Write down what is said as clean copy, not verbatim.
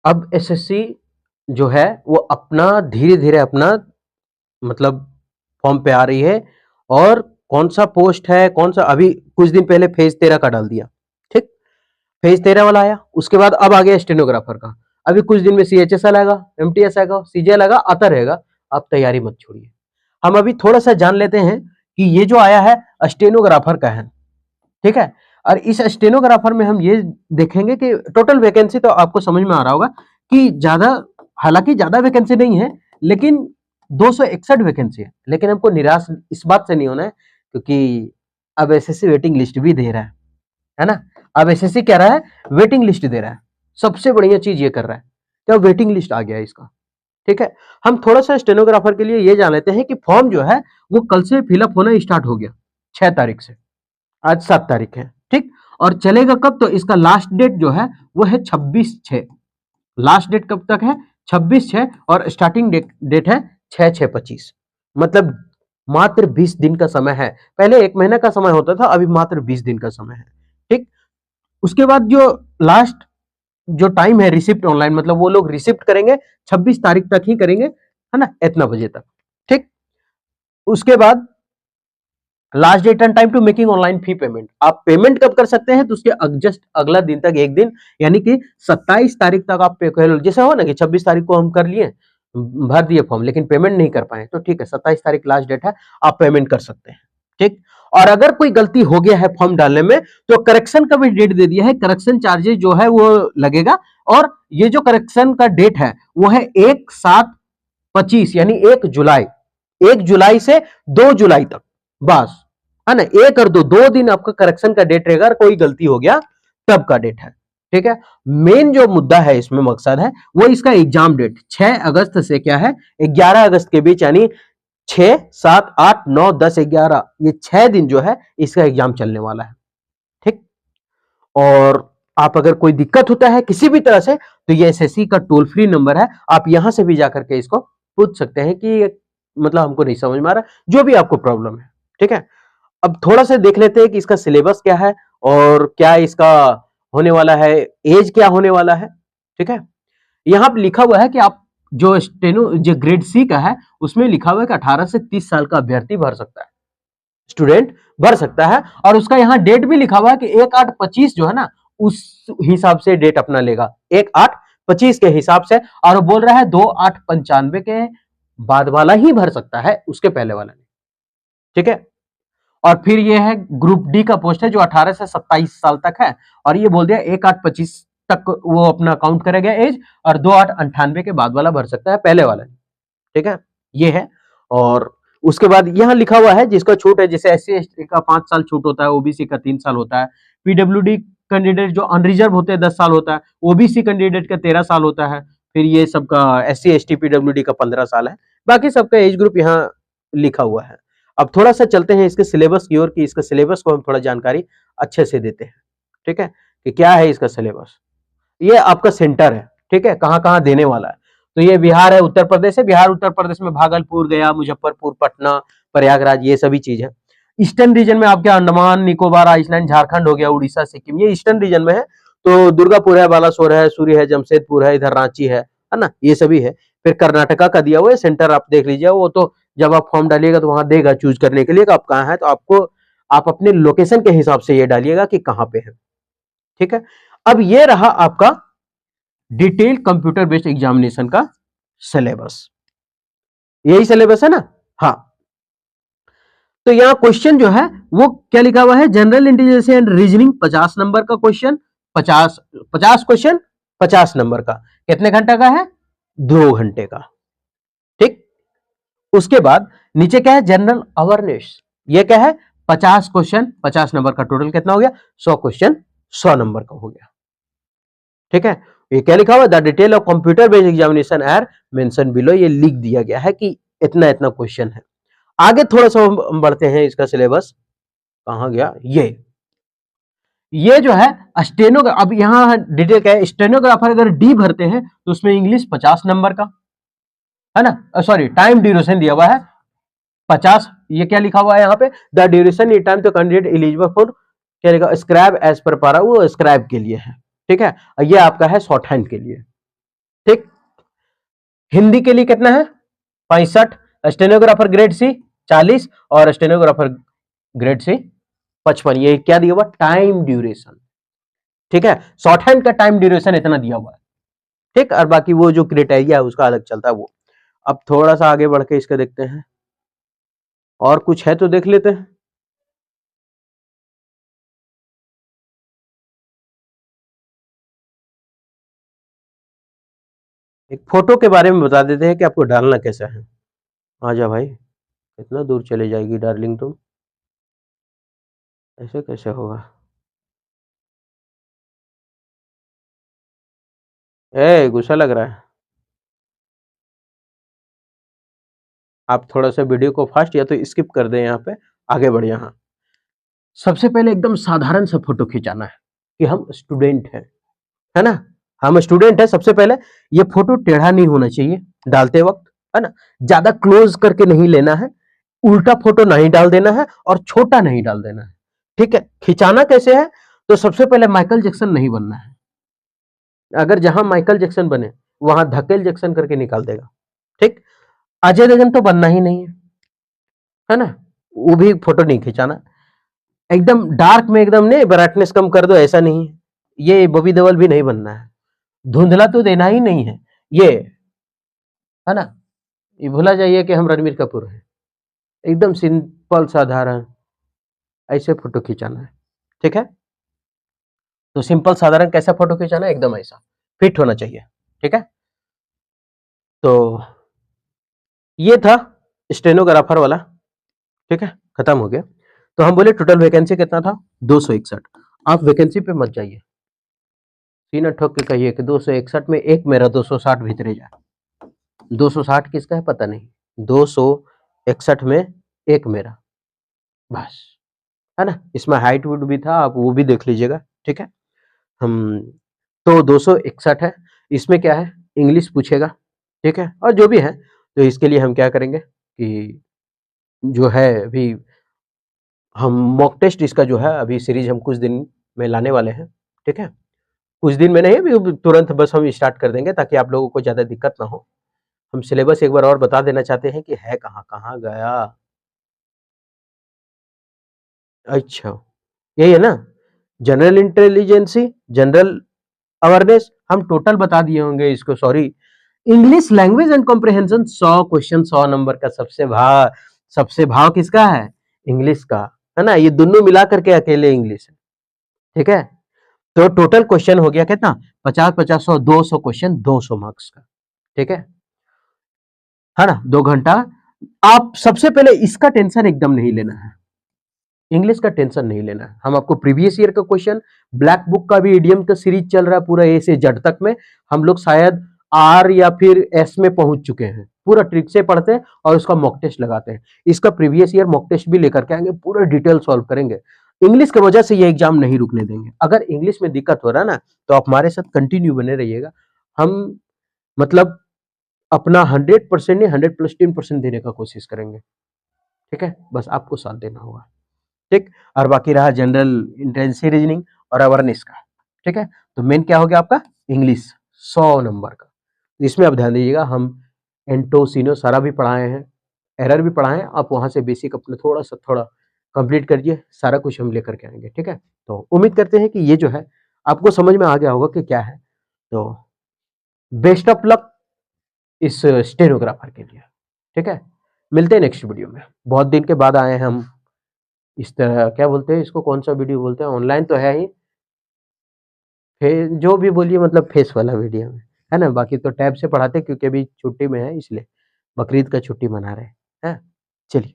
अब एसएससी जो है वो अपना धीरे धीरे अपना मतलब फॉर्म पे आ रही है, और कौन सा पोस्ट है, कौन सा, अभी कुछ दिन पहले फेज 13 का डाल दिया। ठीक, फेज 13 वाला आया, उसके बाद अब आ गया स्टेनोग्राफर का। अभी कुछ दिन में सीएचएसएल आएगा, एमटीएस आएगा, सीजीएल आएगा, आता रहेगा। आप तैयारी मत छोड़िए। हम अभी थोड़ा सा जान लेते हैं कि ये जो आया है स्टेनोग्राफर का है। ठीक है, और इस स्टेनोग्राफर में हम ये देखेंगे कि टोटल वैकेंसी तो आपको समझ में आ रहा होगा कि ज्यादा, हालांकि ज्यादा वैकेंसी नहीं है, लेकिन 261 वैकेंसी है। लेकिन हमको निराश इस बात से नहीं होना है, क्योंकि अब एसएससी वेटिंग लिस्ट भी दे रहा है ना। अब एसएससी कह रहा है वेटिंग लिस्ट दे रहा है, सबसे बढ़िया चीज ये कर रहा है, क्या वेटिंग लिस्ट आ गया है इसका। ठीक है, हम थोड़ा सा स्टेनोग्राफर के लिए ये जान लेते हैं कि फॉर्म जो है वो कल से फिलअप होना स्टार्ट हो गया, 6 तारीख से। आज 7 तारीख है। ठीक, और चलेगा कब, तो इसका लास्ट डेट जो है वो है 26/6। लास्ट डेट कब तक है, 26/6, और स्टार्टिंग डेट है 6/6/25। मतलब मात्र 20 दिन का समय है। पहले 1 महीना का समय होता था, अभी मात्र 20 दिन का समय है। ठीक, उसके बाद जो लास्ट जो टाइम है रिसिप्ट ऑनलाइन, मतलब वो लोग रिसिप्ट करेंगे 26 तारीख तक ही करेंगे, है ना, इतना बजे तक। ठीक, उसके बाद last date and time to making online fee payment. आप पेमेंट कब कर सकते हैं, तो उसके जस्ट अगला दिन तक, एक दिन, यानी कि 27 तारीख तक आप पे कर लो। जैसे हो ना कि 26 तारीख को हम कर लिए, भर दिए फॉर्म, लेकिन पेमेंट नहीं कर पाए, तो ठीक है, 27 तारीख लास्ट डेट है, आप पेमेंट कर सकते हैं। ठीक, और अगर कोई गलती हो गया है फॉर्म डालने में, तो करेक्शन का भी डेट दे दिया है, करेक्शन चार्जेस जो है वो लगेगा। और ये जो करेक्शन का डेट है वो है 1/7/25, यानी 1 जुलाई, 1 जुलाई से 2 जुलाई तक, बस, है ना। 1 और 2 दिन आपका करेक्शन का डेट रहेगा, कोई गलती हो गया तब का डेट है। ठीक है, मेन जो मुद्दा है इसमें, मकसद है वो इसका एग्जाम डेट 6 अगस्त से क्या है, 11 अगस्त के बीच, यानी 6, 7, 8, 9, 10, 11, ये 6 दिन जो है इसका एग्जाम चलने वाला है। ठीक, और आप अगर कोई दिक्कत होता है किसी भी तरह से, तो ये एसएससी का टोल फ्री नंबर है, आप यहां से भी जाकर के इसको पूछ सकते हैं कि मतलब हमको नहीं समझ में आ रहा, जो भी आपको प्रॉब्लम है। ठीक है, अब थोड़ा सा देख लेते हैं कि इसका सिलेबस क्या है, और क्या इसका होने वाला है, एज क्या होने वाला है। ठीक है, यहाँ पे लिखा हुआ है कि आप जो स्टेनो जो ग्रेड सी का है, उसमें लिखा हुआ है कि 18 से 30 साल का अभ्यर्थी भर सकता है, स्टूडेंट भर सकता है। और उसका यहाँ डेट भी लिखा हुआ है कि 1/8/25 जो है ना, उस हिसाब से डेट अपना लेगा, 1/8/25 के हिसाब से। और वो बोल रहा है 2/8/95 के बाद वाला ही भर सकता है, उसके पहले वाला नहीं। ठीक है, और फिर ये है ग्रुप डी का पोस्ट है, जो 18 से 27 साल तक है, और ये बोल दिया 1/8/25 तक वो अपना काउंट करेगा एज, और 2/8/98 के बाद वाला भर सकता है, पहले वाला नहीं। ठीक है, ये है। और उसके बाद यहाँ लिखा हुआ है जिसका छूट है, जैसे SC ST का 5 साल छूट होता है, ओबीसी का 3 साल होता है, पीडब्ल्यूडी कैंडिडेट जो अनरिजर्व होते हैं 10 साल होता है, ओबीसी कैंडिडेट का 13 साल होता है, फिर ये सबका SC ST पीडब्ल्यूडी का 15 साल है। बाकी सबका एज ग्रुप यहाँ लिखा हुआ है। अब थोड़ा सा चलते हैं इसके सिलेबस की ओर, कि इसका सिलेबस को हम थोड़ा जानकारी अच्छे से देते हैं। ठीक है, कि क्या है इसका सिलेबस। ये आपका सेंटर है, ठीक है, कहाँ कहाँ देने वाला है। तो ये बिहार है, उत्तर प्रदेश है, बिहार उत्तर प्रदेश में भागलपुर, गया, मुजफ्फरपुर, पटना, प्रयागराज, ये सभी चीज है। ईस्टर्न रीजन में आपके अंडमान निकोबार आइसलैंड, झारखंड हो गया, उड़ीसा, सिक्किम, ये ईस्टर्न रीजन में है। तो दुर्गापुर है, बालासोर है, सूर्य है, जमशेदपुर है, इधर रांची है ना, ये सभी है। फिर कर्नाटका का दिया हुआ है सेंटर, आप देख लीजिए, वो तो जब आप फॉर्म डालिएगा तो वहां देगा चूज करने के लिए कि आप कहाँ है, तो आपको आप अपने लोकेशन के हिसाब से ये डालिएगा कि कहाँ पे है। ठीक है, अब ये रहा आपका डिटेल कंप्यूटर बेस्ड एग्जामिनेशन का सिलेबस। यही सिलेबस है ना। हाँ, तो यहाँ क्वेश्चन जो है वो क्या लिखा हुआ है, general intelligence and reasoning 50 number का क्वेश्चन, 50 क्वेश्चन 50 नंबर का, कितने घंटे का है, 2 घंटे का। ठीक, उसके बाद नीचे क्या है, जनरल अवेयरनेस, ये क्या है, 50 क्वेश्चन 50 नंबर का, टोटल कितना हो गया, 100 क्वेश्चन 100 नंबर का हो गया। ठीक है, ये क्या लिखा हुआ है, the detail of computer based examination are mention below, ये लिख दिया गया है कि इतना इतना क्वेश्चन है। आगे थोड़ा सा हम बढ़ते हैं, इसका सिलेबस कहां गया, ये जो है स्टेनोग्राफर, अब यहाँ डिटेल क्या है, स्टेनोग्राफर अगर डी भरते हैं तो उसमें इंग्लिश 50 नंबर का, है ना, सॉरी टाइम ड्यूरेशन दिया हुआ है 50। ये क्या लिखा हुआ है यहाँ पे, द ड्यूरेशन इन टाइम तो कैंडिडेट एलिजिबल फॉर, क्या लिखा, स्क्राइब एज पर पारा, वो स्क्राइब के लिए है। ठीक है, ये आपका है शॉर्ट हैंड के लिए। ठीक। हिंदी के लिए कितना है 65, स्टेनोग्राफर ग्रेड सी 40 और स्टेनोग्राफर ग्रेड सी 55। ये क्या दिया हुआ टाइम ड्यूरेशन, ठीक है, शॉर्ट हैंड का टाइम ड्यूरेशन इतना दिया हुआ है, ठीक। और बाकी वो जो क्राइटेरिया है उसका अलग चलता है वो। अब थोड़ा सा आगे बढ़ के इसका देखते हैं, और कुछ है तो देख लेते हैं। एक फोटो के बारे में बता देते हैं कि आपको डालना कैसा है। आजा भाई, इतना दूर चले जाएगी डार्लिंग तुम, ऐसे कैसे होगा। ए गुस्सा लग रहा है। आप थोड़ा सा वीडियो को फास्ट या तो स्किप कर दें, यहाँ पे आगे बढ़। यहाँ सबसे पहले एकदम साधारण सा फोटो खिंचाना है कि हम स्टूडेंट हैं, है ना, हम स्टूडेंट हैं। सबसे पहले ये फोटो टेढ़ा नहीं होना चाहिए डालते वक्त, है ना, ज्यादा क्लोज करके नहीं लेना है, उल्टा फोटो नहीं डाल देना है और छोटा नहीं डाल देना है, ठीक है। खिंचाना कैसे है, तो सबसे पहले माइकल जैक्सन नहीं बनना है। अगर जहां माइकल जैक्सन बने वहां धकेल जैक्सन करके निकाल देगा, ठीक। अजय देवगन तो बनना ही नहीं है ना, वो भी फोटो नहीं खिंचाना। एकदम डार्क में एकदम नहीं, ब्राइटनेस कम कर दो, ऐसा नहीं है। ये बॉबी देओल भी नहीं बनना है, धुंधला तो देना ही नहीं है ये, है ना। ये भूला जाइए कि हम रणबीर कपूर हैं, एकदम सिंपल साधारण ऐसे फोटो खिंचाना है, ठीक है। तो सिंपल साधारण कैसा फोटो खिंचाना है, एकदम ऐसा फिट होना चाहिए, ठीक है। तो ये था स्टेनोग्राफर वाला, ठीक है, खत्म हो गया। तो हम बोले टोटल वैकेंसी कितना था 261। आप वैकेंसी पे मत जाइए, सीना ठोक के कहिए कि 261 में एक मेरा 260 भीतरे जाए। 260 किसका है पता नहीं, 261 में एक मेरा, बस, है ना। इसमें हाइट वुड भी था, आप वो भी देख लीजिएगा, ठीक है। हम तो 261 है, इसमें क्या है इंग्लिश पूछेगा, ठीक है, और जो भी है। तो इसके लिए हम क्या करेंगे कि जो है अभी हम मॉक टेस्ट इसका जो है अभी सीरीज हम कुछ दिन में लाने वाले हैं, ठीक है। कुछ दिन में नहीं, अभी तुरंत बस हम स्टार्ट कर देंगे ताकि आप लोगों को ज्यादा दिक्कत ना हो। हम सिलेबस एक बार और बता देना चाहते हैं कि है कहाँ कहाँ गया। अच्छा, यही है ना, जनरल इंटेलिजेंसी, जनरल अवेयरनेस हम टोटल बता दिए होंगे इसको, sorry. English language and comprehension 100 question 100 number का, सबसे भाव किसका है, इंग्लिश का, है ना। ये दोनों मिला करके अकेले इंग्लिश है, ठीक है। तो टोटल क्वेश्चन हो गया कितना 50 50 100 200 क्वेश्चन 200 मार्क्स का, ठीक है ना, 2 घंटा। आप सबसे पहले इसका टेंशन एकदम नहीं लेना है, इंग्लिश का टेंशन नहीं लेना है। हम आपको प्रीवियस ईयर का क्वेश्चन, ब्लैक बुक का भी इडियम का सीरीज चल रहा है पूरा ए से जेड तक में, हम लोग शायद आर या फिर एस में पहुंच चुके हैं, पूरा ट्रिक से पढ़ते हैं और उसका मॉक टेस्ट लगाते हैं। इसका प्रीवियस ईयर मॉक टेस्ट भी लेकर के आएंगे, पूरा डिटेल सॉल्व करेंगे। इंग्लिश की वजह से ये एग्जाम नहीं रुकने देंगे। अगर इंग्लिश में दिक्कत हो रहा है ना, तो आप हमारे साथ कंटिन्यू बने रहिएगा। हम मतलब अपना 100% नहीं 100+10% देने का कोशिश करेंगे, ठीक है। बस आपको साथ देना होगा, ठीक। और बाकी रहा जनरल इंटेंसी रीजनिंग और अवेयरनेस का, ठीक है। तो मेन क्या हो गया आपका इंग्लिश 100 नंबर का। तो इसमें आप ध्यान दीजिएगा, हम एंटोसिनो सारा भी पढ़ाए हैं, एरर भी पढ़ाए हैं। आप वहां से बेसिक अपने थोड़ा कंप्लीट करिए, सारा कुछ हम लेकर के आएंगे, ठीक है। तो उम्मीद करते हैं कि ये जो है आपको समझ में आ गया होगा कि क्या है। तो बेस्ट ऑफ लक इस स्टेनोग्राफर के लिए, ठीक है। मिलते हैं नेक्स्ट वीडियो में, बहुत दिन के बाद आए हैं हम इस तरह, क्या बोलते हैं इसको, कौन सा वीडियो बोलते हैं, ऑनलाइन तो है ही, जो भी बोलिए मतलब फेस वाला वीडियो में, है ना। बाकी तो टैब से पढ़ाते क्योंकि अभी छुट्टी में है, इसलिए बकरीद का छुट्टी मना रहे हैं। चलिए।